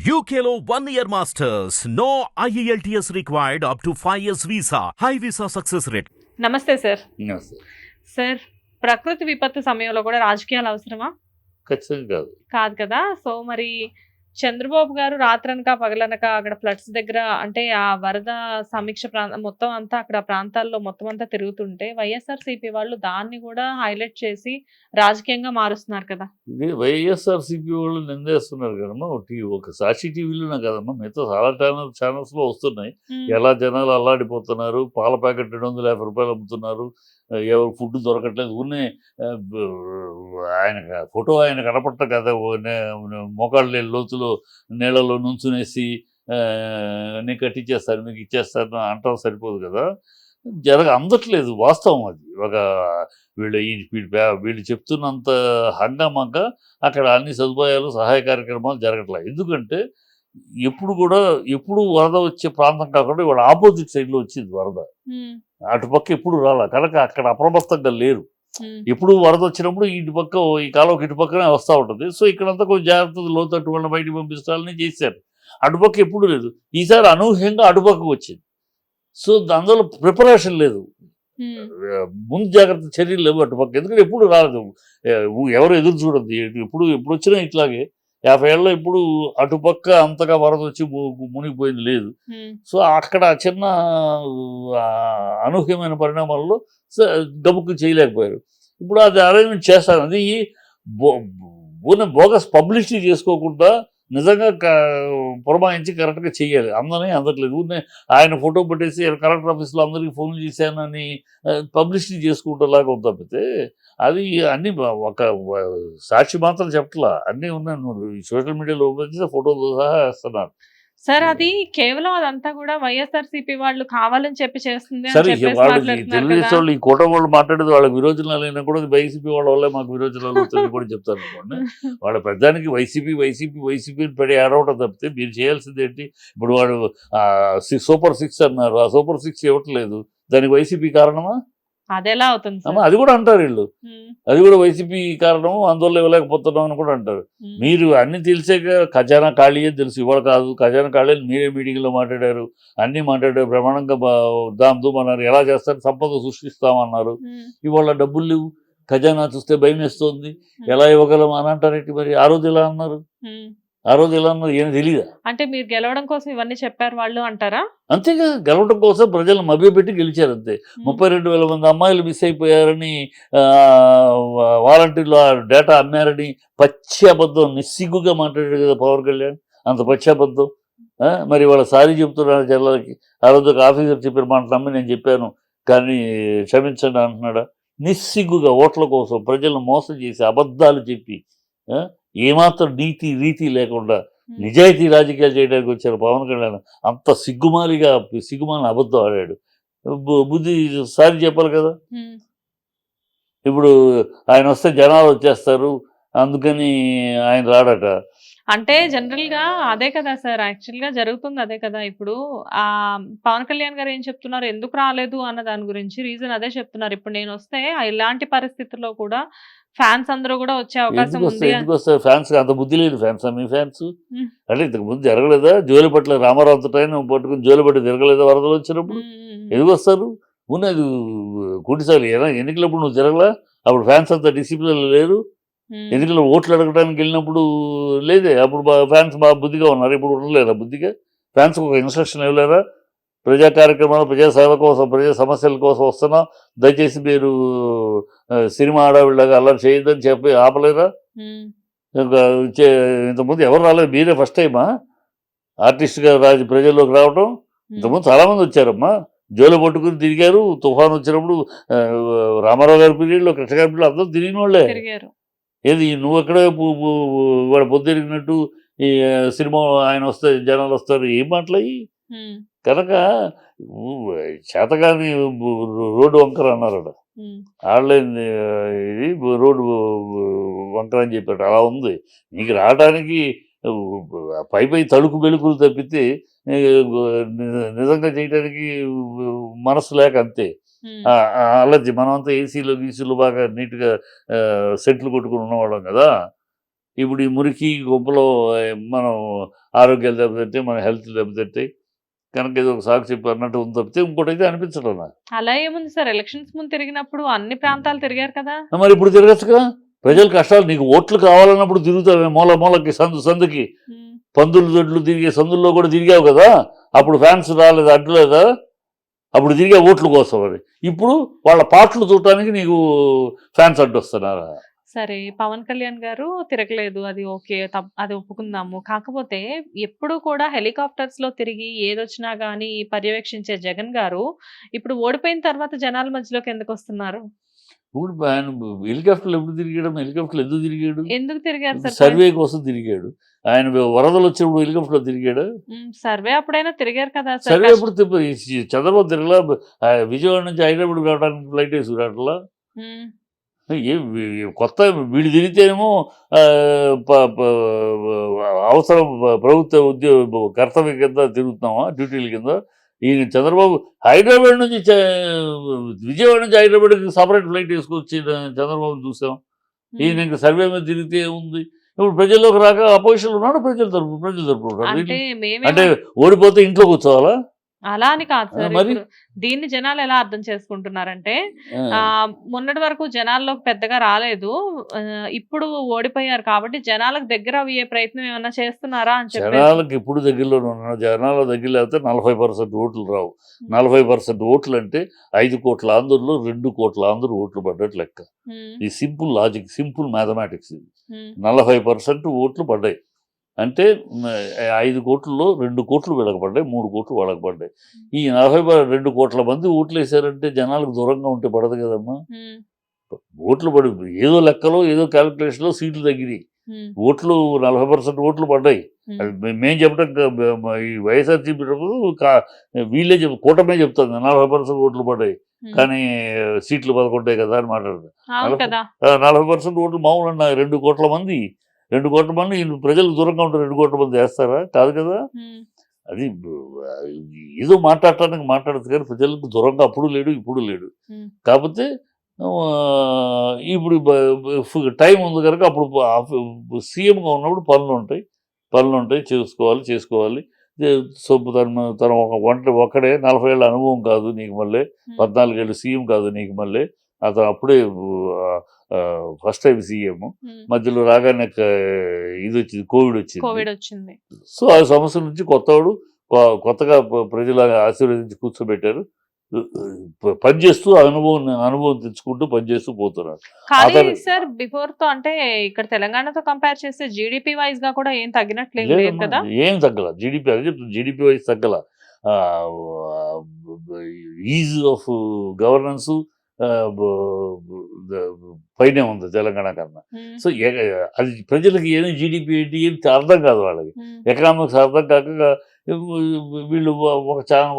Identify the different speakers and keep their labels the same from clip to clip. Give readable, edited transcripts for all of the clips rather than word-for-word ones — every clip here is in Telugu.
Speaker 1: UKLO 1 year masters. No IELTS required up to 5 years visa. High visa success rate.
Speaker 2: నమస్తే సార్.
Speaker 3: నమస్తే.
Speaker 2: సార్, ప్రకృతి విపత్తు సమయంలో కూడా రాజకీయాలు అవసరమా?
Speaker 3: ఖచ్చితంగా కాదు.
Speaker 2: కాదు కదా. సో మరి చంద్రబాబు గారు రాత్రనక పగలనక అక్కడ ఫ్లడ్స్ దగ్గర అంటే ఆ వరద సమీక్ష మొత్తం అంతా అక్కడ ప్రాంతాల్లో మొత్తం అంతా తిరుగుతుంటే వైఎస్ఆర్సీపీ వాళ్ళు దాన్ని కూడా హైలైట్ చేసి రాజకీయంగా మారుస్తున్నారు కదా.
Speaker 3: ఇది వైఎస్ఆర్సీపీ వాళ్ళు నిందేస్తున్నారు కదమ్మా. ఒక సాక్షి టీవీలోనే కదమ్మా, మిగతా చాలా ఛానల్స్లో వస్తున్నాయి. ఎలా జనాలు అల్లాడిపోతున్నారు, పాల ప్యాకెట్ 250 రూపాయలు అమ్ముతున్నారు, ఎవరు ఫుడ్ దొరకట్లేదు. ఊరినే ఆయన ఫోటో ఆయన కనపడట కదా, మోకాళ్ళ లోతులో నీళ్ళలో నుంచునేసి నేను కట్టించేస్తాను మీకు ఇచ్చేస్తాను అంటాం సరిపోదు కదా. అందట్లేదు వాస్తవం అది. ఒక వీళ్ళు చెప్తున్నంత హంగామాగా అక్కడ అన్ని సదుపాయాలు సహాయ కార్యక్రమాలు జరగట్లేదు. ఎందుకంటే ఎప్పుడు వరద వచ్చే ప్రాంతం కాకుండా ఇవాళ ఆపోజిట్ సైడ్లో వచ్చింది వరద, అటుపక్క ఎప్పుడు రాలా కనుక అక్కడ అప్రమత్తంగా లేరు. ఎప్పుడు వరద వచ్చినప్పుడు ఇటుపక్క ఈ కాలువకి ఇటుపక్కనే వస్తూ ఉంటుంది. సో ఇక్కడంతా కొంచెం జాగ్రత్త లోతట్టు వాళ్ళని బయటికి పంపిస్తారని చేశారు. అటుపక్క ఎప్పుడు లేదు, ఈసారి అనూహ్యంగా అటుపక్కకు వచ్చింది. సో అందులో ప్రిపరేషన్ లేదు, ముందు జాగ్రత్త చర్యలు లేవు అటుపక్క. ఎందుకంటే ఎప్పుడు రాలేదు, ఎవరు ఎదురు చూడద్దు. ఎప్పుడు వచ్చినా ఇట్లాగే 50 ఏళ్ళలో ఇప్పుడు అటుపక్క అంతగా వరద వచ్చి మునిగిపోయింది లేదు. సో అక్కడ చిన్న అనూహ్యమైన పరిణామాల్లో గబుక్కు చేయలేకపోయారు. ఇప్పుడు అది అరేంజ్మెంట్ చేస్తారు. అది బోగస్ పబ్లిసిటీ చేసుకోకుండా నిజంగా పురమాయించి కరెక్ట్గా చెయ్యాలి. అందట్లేదు. ఆయన ఫోటో పెట్టేసి కలెక్టర్ ఆఫీస్లో అందరికీ ఫోన్లు చేశానని పబ్లిసిటీ చేసుకుంటేలాగా ఉంది తప్పితే అది అన్నీ ఒక సాక్షి మాత్రం చెప్పట్లా, అన్నీ ఉన్నాయి. సోషల్ మీడియాలో వచ్చి ఫోటోలు సహా వేస్తున్నారు.
Speaker 2: సార్ అది కేవలం అదంతా కూడా వైఎస్ఆర్సీపీ వాళ్ళు కావాలని చెప్పి చేస్తుంది.
Speaker 3: సరే, వాళ్ళు తెలుగుదేశం వాళ్ళు ఈ కూటమి వాళ్ళు మాట్లాడేది వాళ్ళకి విరోచనాలు అయినా కూడా వైసీపీ వాళ్ళ వల్లే మాకు విరోచనాలు అవుతాయని కూడా చెప్తారు అనుకోండి. వాళ్ళ పెద్దానికి వైసీపీ పడి ఆడవటం తప్పితే మీరు చేయాల్సింది ఏంటి? ఇప్పుడు వాడు సూపర్ 6 అన్నారు, ఆ సూపర్ 6 ఇవ్వట్లేదు, దానికి వైసీపీ కారణమా?
Speaker 2: అదెలా అవుతుంది?
Speaker 3: అది కూడా అంటారు వీళ్ళు, అది కూడా వైసీపీ కారణం, అందువల్ల ఇవ్వలేకపోతున్నాం అని కూడా అంటారు. మీరు అన్ని తెలిసాక ఖజానా ఖాళీ అని తెలుసు. ఇవాళ కాదు, ఖజానా ఖాళీ మీరే మీటింగ్లో మాట్లాడారు, అన్నీ మాట్లాడారు, బ్రహ్మాండంగా దాంతో అన్నారు. ఎలా చేస్తారు, సంపద సృష్టిస్తామన్నారు. ఇవాళ డబ్బులు లేవు, ఖజానా చూస్తే భయం వేస్తుంది, ఎలా ఇవ్వగలం అని అంటారేంటి? మరి ఆ రోజు ఎలా అన్నారు? ఏం తెలియదా?
Speaker 2: అంటే మీరు గెలవడం కోసం ఇవన్నీ చెప్పారు వాళ్ళు అంటారా?
Speaker 3: అంతేగా, గెలవడం కోసం ప్రజలను మభ్యపెట్టి గెలిచారు అంతే. 32,000 మంది అమ్మాయిలు మిస్ అయిపోయారని, వాలంటీర్లు డేటా అమ్మారని పచ్చి అబద్ధం నిస్సిగ్గుగా మాట్లాడాడు కదా పవన్ కళ్యాణ్. అంత పచ్చి అబద్ధం. మరి వాళ్ళ సారీ చెప్తున్నారు జనాలకి. ఆ రోజు ఒక ఆఫీసర్ చెప్పిన మాట నమ్మి నేను చెప్పాను కానీ క్షమించండి అంటున్నాడా? నిస్సిగ్గుగా ఓట్ల కోసం ప్రజలను మోసం చేసి అబద్ధాలు చెప్పి ఏమాత్రం రీతి లేకుండా నిజాయితీ రాజకీయాలు చేయడానికి వచ్చారు పవన్ కళ్యాణ్. అంత సిగ్గుమాలిన అబద్ధం ఆడాడు. బుద్ధి సారి చెప్పాలి కదా. ఇప్పుడు ఆయన వస్తే జనాలు వచ్చేస్తారు, అందుకని ఆయన రాడట.
Speaker 2: అంటే జనరల్ గా అదే కదా సార్, యాక్చువల్ గా జరుగుతుంది అదే కదా. ఇప్పుడు ఆ పవన్ కళ్యాణ్ గారు ఏం చెప్తున్నారు, ఎందుకు రాలేదు అన్న దాని గురించి రీజన్ అదే చెప్తున్నారు. ఇప్పుడు నేను వస్తే ఇలాంటి పరిస్థితుల్లో కూడా ఫ్యాన్స్ అందరూ కూడా వచ్చే అవకాశం ఉంది.
Speaker 3: ఎందుకు వస్తారు ఫ్యాన్స్? అంత బుద్ధి లేదు ఫ్యాన్స్. మీ ఫ్యాన్స్ అంటే ఇంతకు ముందు జరగలేదా? జోలిపట్ల రామారావు ట్రైన్ పట్టుకుని జోలిపట్టి తిరగలేదా వరదలు వచ్చినప్పుడు? ఎందుకు వస్తారు? ఉన్నది కోటిసార్లు ఎన్నికలప్పుడు నువ్వు తిరగలా? అప్పుడు ఫ్యాన్స్ అంతా డిసిప్లిన్ లేరు. ఎన్నికలు ఓట్లు అడగడానికి వెళ్ళినప్పుడు లేదే, అప్పుడు ఫ్యాన్స్ బాగా బుద్ధిగా ఉన్నారు. ఇప్పుడు ఉండలేరా బుద్ధిగా? ఫ్యాన్స్ ఒక ఇన్స్ట్రక్షన్ ఇవ్వలేరా? ప్రజా కార్యక్రమాలు, ప్రజాసేవ కోసం, ప్రజా సమస్యల కోసం వస్తున్నాం, దయచేసి మీరు సినిమా ఆడవిళ్ళగా అలా చేయొద్దని చెప్పి ఆపలేరా? ఇంతకుముందు ఎవరు రాలేదు, మీరే ఫస్ట్ టైమా ఆర్టిస్ట్గా ప్రజల్లోకి రావటం? ఇంతకుముందు చాలామంది వచ్చారమ్మా, జోలు పట్టుకుని తిరిగారు. తుఫాను వచ్చినప్పుడు రామారావు గారి పీరియడ్లో, కృష్ణ గారి పీరియడ్లో అందరూ తిరిగిన వాళ్ళే. ఏది నువ్వు ఎక్కడో వాడు పొద్దురిగినట్టు ఈ సినిమా ఆయన వస్తే జనాలు వస్తారు, ఏం మాటలయ్యి? కనుక చేతగాని రోడ్డు వంకర అన్నారట, ఆడలేని ఇది రోడ్డు వంకర అని చెప్పాడు. అలా ఉంది. నీకు రావడానికి పై తడుకు బెలుకులు తప్పితే నిజంగా చేయడానికి మనసు లేక అంతే. అలర్జీ. మనమంతా ఏసీలో గీసీలో బాగా నీట్గా సెట్లు కొట్టుకుని ఉన్నవాళ్ళం కదా. ఇప్పుడు ఈ మురికి గుంపలో మనం ఆరోగ్యాలు దెబ్బతింటే మన హెల్త్ దెబ్బతింటాయి కనుక ఏదో ఒక సాగు చెప్పి అన్నట్టు ఉంది తప్పితే ఇంకోటి అయితే అనిపించడం నాకు.
Speaker 2: అలా ఏముంది సార్, ఎలక్షన్స్ ముందు తిరిగినప్పుడు అన్ని ప్రాంతాలు తిరిగారు కదా.
Speaker 3: మరి ఇప్పుడు తిరగచ్చుగా, ప్రజల కష్టాలు నీకు ఓట్లు కావాలన్నప్పుడు తిరుగుతావే మూలకి సందుకి
Speaker 2: ఉమ్.
Speaker 3: పందులు దొడ్లు తిరిగే సందుల్లో కూడా తిరిగావు కదా, అప్పుడు ఫ్యాన్స్ రాలేదు అడ్డులేదా, అప్పుడు తిరిగే ఓట్ల కోసం. అది ఇప్పుడు వాళ్ళ పాటలు చూడటానికి నీకు ఫ్యాన్స్ అడ్డొస్తున్నారా?
Speaker 2: సరే, పవన్ కళ్యాణ్ గారు తిరగలేదు, అది ఓకే, అది ఒప్పుకుందాము. కాకపోతే ఎప్పుడు కూడా హెలికాప్టర్స్ లో తిరిగి ఏదొచ్చినా గానీ పర్యవేక్షించే జగన్ గారు ఇప్పుడు ఓడిపోయిన తర్వాత జనాల మధ్యలోకి ఎందుకు వస్తున్నారు?
Speaker 3: ఇప్పుడు ఆయన హెలికాప్టర్లు ఎప్పుడు తిరిగాడు, హెలికాప్టర్లు ఎందుకు తిరిగాడు?
Speaker 2: ఎందుకు తిరిగారు సార్?
Speaker 3: సర్వే కోసం తిరిగాడు. ఆయన వరదలు వచ్చినప్పుడు హెలికాప్టర్లో తిరిగాడు.
Speaker 2: సర్వే అప్పుడైనా తిరిగారు కదా సార్.
Speaker 3: సర్వే ఎప్పుడు చంద్రబాబు తిరగలా, విజయవాడ నుంచి హైదరాబాద్ రావడానికి ఫ్లైట్ వేసి రావట్లా.
Speaker 2: ఉమ్.
Speaker 3: కొత్త వీళ్ళు తిరిగితేనేమో అవసరం ప్రభుత్వ ఉద్యోగ కర్తవ్యం కింద తిరుగుతున్నామా, డ్యూటీల కింద. ఈ చంద్రబాబు హైదరాబాద్ నుంచి విజయవాడ నుంచి హైదరాబాద్కి సపరేట్ ఫ్లైట్ వేసుకొచ్చి చంద్రబాబు చూసాం. ఈయన ఇంకా సర్వే మీద తిరిగితే ఉంది. ఇప్పుడు ప్రజల్లోకి రాక అపోజిషన్ ఉన్నాడు, ప్రజల తరపు అంటే ఓడిపోతే ఇంట్లో కూర్చోవాలా?
Speaker 2: అలా అని కాదు సార్.
Speaker 3: మరి
Speaker 2: ఇప్పుడు దీన్ని జనాలు ఎలా అర్థం చేసుకుంటున్నారంటే, మొన్నటి వరకు జనాల్లోకి పెద్దగా రాలేదు, ఇప్పుడు ఓడిపోయారు కాబట్టి జనాలకు దగ్గర అయ్యే ప్రయత్నం ఏమన్నా చేస్తున్నారా అని చెప్పి.
Speaker 3: జనాలకు ఇప్పుడు దగ్గరలో ఉన్నాడు, జనాల దగ్గర అయితే 40% ఓట్లు రావు. 40% ఓట్లు అంటే 5 కోట్ల ఆంధ్రులు 2 కోట్ల ఆంధ్రులు ఓట్లు పడ్డట్టు లెక్క. ఈ సింపుల్ లాజిక్, సింపుల్ మ్యాథమెటిక్స్. ఇది 40% ఓట్లు పడ్డాయి అంటే 5 కోట్లలో 2 కోట్లు వీళ్ళకి పడ్డాయి, 3 కోట్లు వాళ్ళకి పడ్డాయి. ఈ 2 కోట్ల మంది ఓట్లు వేసారంటే జనాలకు దూరంగా ఉంటే పడదు కదమ్మా. ఓట్లు పడి ఏదో లెక్కలో ఏదో క్యాలిక్యులేషన్లో సీట్లు తగ్గినాయి, ఓట్లు 40% ఓట్లు పడ్డాయి. మేము చెప్పడం ఈ వైఎస్ఆర్సీపీ వీళ్ళే కూటమే చెప్తుంది 40% ఓట్లు పడ్డాయి కానీ సీట్లు 11 కదా అని మాట్లాడతారు. 40% ఓట్లు మామూలు అన్న 2 కోట్ల మంది ప్రజలకు దూరంగా ఉంటారు. 2 కోట్ల మంది వేస్తారా? కాదు కదా. అది ఏదో మాట్లాడటానికి మాట్లాడదు కానీ ప్రజలకు దూరంగా అప్పుడు లేడు, ఇప్పుడు లేడు. కాకపోతే ఇప్పుడు టైం ఉంది కనుక అప్పుడు సీఎంగా ఉన్నప్పుడు పనులు ఉంటాయి చేసుకోవాలి. తన ఒక్కడే 40 ఏళ్ళ అనుభవం కాదు నీకు, మళ్ళీ 14 ఏళ్ళు సీఎం కాదు నీకు, మళ్ళీ అతను అప్పుడే ఫస్ట్ టైం సీఎం. మధ్యలో రాగానే ఇది వచ్చింది, కోవిడ్ వచ్చింది. సో ఆ సమస్య నుంచి కొత్తగా ప్రజలు ఆశీర్వదించి కూర్చోబెట్టారు. పనిచేస్తూ అనుభవం తెచ్చుకుంటూ పనిచేస్తూ పోతున్నారు.
Speaker 2: సార్ బిఫోర్ తో అంటే ఇక్కడ తెలంగాణతో కంపేర్ చేస్తే జీడిపి వైజ్ గా కూడా ఏం తగ్గినట్లేదు కదా.
Speaker 3: ఏం తగ్గల జీడిపి వైజ్ తగ్గల. ఈజ్ ఆఫ్ గవర్నెన్స్ పైనే ఉంది తెలంగాణ కన్నా. సో అది ప్రజలకి ఏమి జీడిపి ఏంటి ఏం అర్థం కాదు వాళ్ళకి. ఎకనామిక్స్ అర్థం కాక వీళ్ళు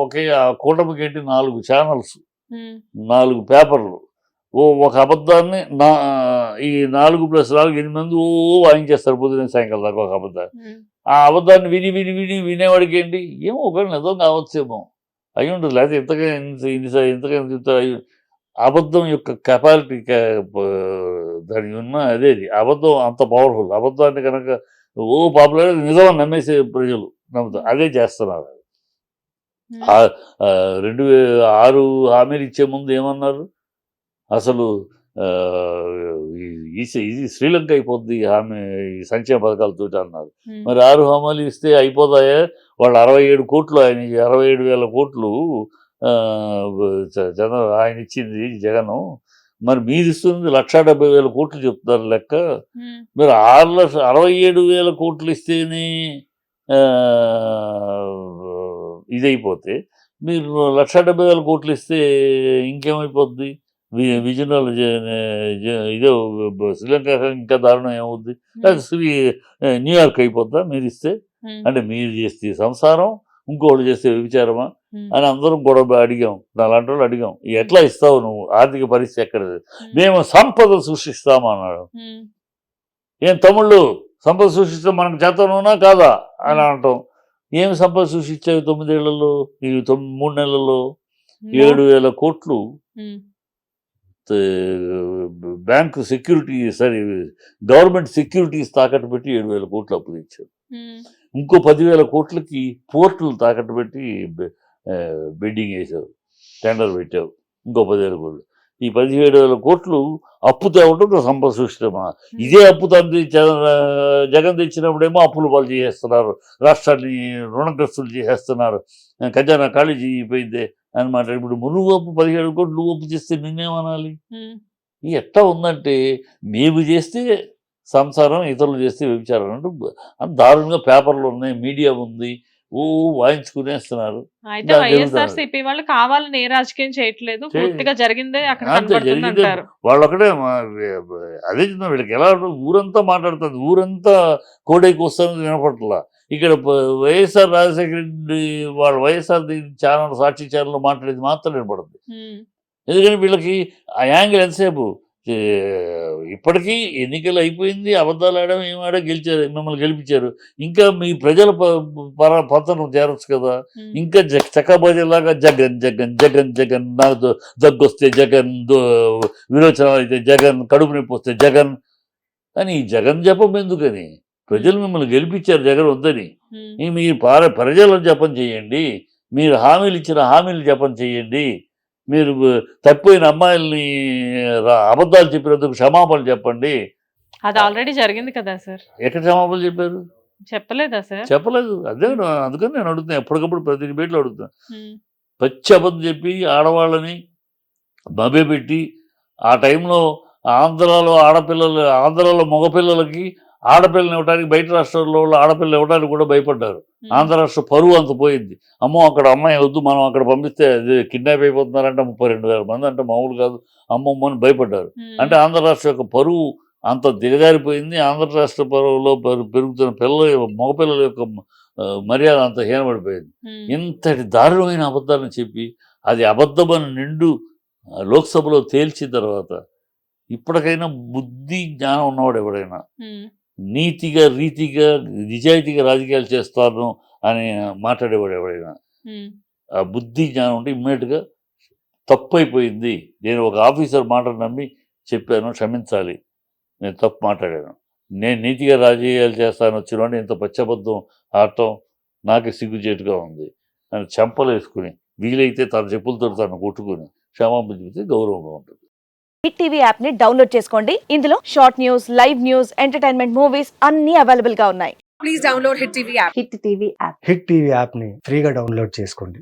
Speaker 3: ఒకే కూటమికి ఏంటి 4 ఛానల్స్, 4 పేపర్లు, ఒక అబద్ధాన్ని ఈ 4+4 8 మంది వాయించేస్తారు పొద్దున సాయంకాలం దాకా ఒక అబద్ధాన్ని. ఆ అబద్ధాన్ని వినేవాడికి ఏంటి ఏమో ఒక నిజం కావచ్చేమో అయి ఉండదు, లేకపోతే ఇంతకైనా చెప్తారు. అబద్ధం యొక్క కెపాసిటీ దానికి ఉన్న అదేది అబద్ధం అంత పవర్ఫుల్. అబద్ధాన్ని కనుక పాపులర్ నిజం నమ్మేసే ప్రజలు నమ్ముతారు, అదే చేస్తున్నారు. 2006 హామీలు ఇచ్చే ముందు ఏమన్నారు, అసలు ఇది శ్రీలంక అయిపోద్ది హామీ ఈ సంక్షేమ పథకాలతో అన్నారు. మరి 6 హామీలు ఇస్తే అయిపోతాయా? వాళ్ళు 67 కోట్లు, ఆయన 67,000 కోట్లు ఆయన ఇచ్చింది జగన్. మరి మీరు ఇస్తుంది 1,70,000 కోట్లు చెప్తారు లెక్క. మీరు 67,000 కోట్లు ఇస్తేనే ఇదైపోతే మీరు 1,70,000 కోట్లు ఇస్తే ఇంకేమైపోద్ది? విజయనగరం ఇదే శ్రీలంక ఇంకా దారుణం ఏమవుద్ది? న్యూయార్క్ అయిపోద్దా మీరు ఇస్తే? అంటే మీరు చేస్తే సంసారం, ఇంకోళ్ళు చేస్తే వ్యభిచారమా అని అందరం గొడవ అడిగాం. అలాంటి వాళ్ళు అడిగాం, ఎట్లా ఇస్తావు నువ్వు, ఆర్థిక పరిస్థితి ఎక్కడది? మేము సంపద సృష్టిస్తామన్నాడు. ఏం తమ్ముళ్ళు సంపద సృష్టిస్తాం మనకు చేతనున్నా కాదా అని అంటాం. ఏమి సంపద సృష్టించావు 9 ఏళ్లలో, ఈ 3 నెలల్లో 7,000 కోట్లు బ్యాంకు సెక్యూరిటీ గవర్నమెంట్ సెక్యూరిటీస్ తాకట్టు పెట్టి 7,000 కోట్లు అప్పు తెచ్చారు. ఇంకో 10,000 కోట్లకి పోర్టులు తాకట్టు పెట్టి బిడ్డింగ్ వేసావు, టెండర్ పెట్టావు, ఇంకో 10,000 కోట్లు. ఈ 17,000 కోట్లు అప్పు తేవడం సంపద సృష్టిమా? ఇదే అప్పు జగన్ తెచ్చినప్పుడేమో అప్పులు పాలు చేసేస్తున్నారు, రాష్ట్రాన్ని రుణగ్రస్తులు చేసేస్తున్నారు, ఖజానా ఖాళీ చేయిపోయిందే అనమాట. ఇప్పుడు నువ్వు అప్పు 17 కోట్లు నువ్వు అప్పు చేస్తే నిన్నేమనాలి? ఇది ఎట్లా ఉందంటే, మేము చేస్తే సంసారం, ఇతరులు చేస్తే వ్యభిచారం అంటూ దారుణంగా పేపర్లు ఉన్నాయి, మీడియా ఉంది, వాయించుకునేస్తున్నారు.
Speaker 2: అయితే వైఎస్ఆర్సీపీ వాళ్ళు కావాలని ఏ రాజకీయం చేయట్లేదు, పూర్తిగా జరిగిందే అక్కడ కనబడుతుంది.
Speaker 3: వాళ్ళు ఒకటే అదే చెప్తున్నా, వీళ్ళకి ఎలా ఊరంతా మాట్లాడుతుంది, ఊరంతా కోడైకి వస్తుంది వినపట్ల. ఇక్కడ వైఎస్ఆర్ రాజశేఖర రెడ్డి వాళ్ళ వైఎస్ఆర్ ఛానల్, సాక్షి ఛానల్లో మాట్లాడేది మాత్రం వినపడుతుంది. ఎందుకంటే వీళ్ళకి ఆ యాంగిల్ ఎంతసేపు, ఇప్పటికీ ఎన్నికలు అయిపోయింది, అబద్ధాలు ఆడడం ఏం ఆడా గెలిచారు, మిమ్మల్ని గెలిపించారు, ఇంకా మీ ప్రజల పతనం చేరొచ్చు కదా. ఇంకా చక్కబోజేలాగా జగన్ జగన్ జగన్ జగన్, నాకు దగ్గొస్తే జగన్, విరోచనాలు అయితే జగన్, కడుపు నొప్పి వస్తే జగన్ అని జగన్ జపం ఎందుకని? ప్రజలు మిమ్మల్ని గెలిపించారు జగన్ వద్దని. మీరు ప్రజల జపం చేయండి, మీరు హామీలు ఇచ్చిన హామీలు జపం చేయండి, మీరు తప్పిపోయిన అమ్మాయిల్ని అబద్ధాలు చెప్పినందుకు క్షమాపణలు చెప్పండి.
Speaker 2: అది ఆల్రెడీ జరిగింది కదా సార్.
Speaker 3: ఎక్కడ క్షమాపణలు చెప్పారు?
Speaker 2: చెప్పలేదా సార్?
Speaker 3: చెప్పలేదు. అదే అందుకని నేను అడుగుతున్నా, ఎప్పటికప్పుడు ప్రతి డిబేట్లో అడుగుతున్నా. పచ్చి అబద్ధం చెప్పి ఆడవాళ్ళని మభ్యపెట్టి, ఆ టైంలో ఆంధ్రాలో మగపిల్లలకి ఆడపిల్లని ఇవ్వడానికి, బయట రాష్ట్రాల్లో ఆడపిల్లలు ఇవ్వడానికి కూడా భయపడ్డారు. ఆంధ్ర రాష్ట్ర పరువు అంత పోయింది. అమ్మో అక్కడ అమ్మాయి వద్దు, మనం అక్కడ పంపిస్తే కిడ్నాప్ అయిపోతున్నారంటే 32,000 మంది అంటే మామూలు కాదు, అమ్మమ్మ అని భయపడ్డారు. అంటే ఆంధ్ర రాష్ట్ర యొక్క పరువు అంత దిగజారిపోయింది. ఆంధ్ర రాష్ట్ర పరువులో పెరుగుతున్న మగపిల్లల యొక్క మర్యాద అంత హీనపడిపోయింది. ఇంతటి దారుణమైన అబద్ధాలను చెప్పి, అది అబద్ధమని నిండు లోక్సభలో తేల్చిన తర్వాత ఇప్పటికైనా బుద్ధి జ్ఞానం ఉన్నవాడు ఎవడైనా నీతిగా, రీతిగా, నిజాయితీగా రాజకీయాలు చేస్తాను అని మాట్లాడేవాడు ఎవడైనా, ఆ బుద్ధి జ్ఞానం ఉంటే ఇమ్మీడియట్గా తప్పు అయిపోయింది, నేను ఒక ఆఫీసర్ మాటను నమ్మి చెప్పాను, క్షమించాలి, నేను తప్పు మాట్లాడాను, నేను నీతిగా రాజకీయాలు చేస్తాను వచ్చిన ఇంత పచ్చబద్ధం ఆడటం నాకు సిగ్గుచేటుగా ఉంది అని చెంపలు వేసుకుని, వీలైతే తన చెప్పులతో తను కొట్టుకుని క్షమాపణ చెబితే గౌరవంగా ఉంటుంది.
Speaker 4: హిట్ టీవీ యాప్ ని డౌన్లోడ్ చేసుకోండి. ఇందులో short news, live news, entertainment movies అన్ని అవైలబుల్ గా ఉన్నాయి.
Speaker 5: Please download hit TV app.
Speaker 4: Hit TV app.
Speaker 6: Hit TV app ని ఫ్రీగా డౌన్లోడ్ చేసుకోండి.